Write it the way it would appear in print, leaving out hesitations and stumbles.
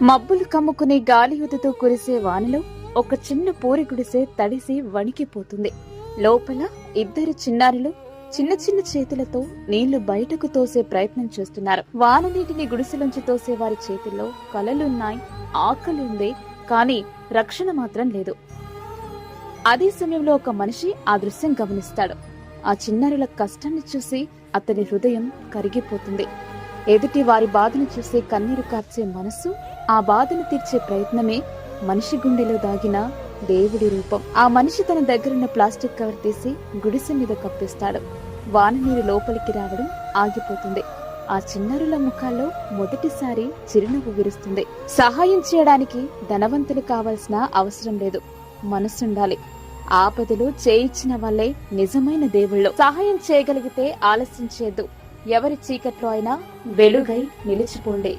మబ్బులు కమ్ముకునే గాలియుతతో కురిసే వానలో ఒక చిన్న పూరి గుడిసె తడిసి వణికిపోతుంది. లోపల ఇద్దరు చిన్నారులు చిన్న చిన్న చేతులతో నీళ్లు బయటకు తోసే ప్రయత్నం చేస్తున్నారు. వాన నీటిని గుడిసెలోంచి తోసే వారి చేతుల్లో కలలున్నాయి, ఆకలి ఉంది, కానీ రక్షణ మాత్రం లేదు. అదే సమయంలో ఒక మనిషి ఆ దృశ్యం గమనిస్తాడు. ఆ చిన్నారుల కష్టాన్ని చూసి అతని హృదయం కరిగిపోతుంది. ఎదుటి వారి బాధను చూసి కన్నీరు కార్చే మనసు, ఆ బాధను తీర్చే ప్రయత్నమే మనిషి గుండెలో దాగిన దేవుడి రూపం. ఆ మనిషి తన దగ్గరున్న ప్లాస్టిక్ కవర్ తీసి గుడిసె మీద కప్పిస్తాడు. వాన నీరు లోపలికి రావడం ఆగిపోతుంది. ఆ చిన్నారుల ముఖాల్లో మొదటిసారి చిరునవ్వు విరుస్తుంది. సహాయం చేయడానికి ధనవంతులు కావాల్సిన అవసరం లేదు, మనసుండాలి. ఆపదలు చేయించిన వాళ్ళే నిజమైన దేవుళ్ళు. సహాయం చేయగలిగితే ఆలస్యం చేయద్దు. ఎవరి చీకట్లో అయినా వెలుగై నిలిచిపోండి.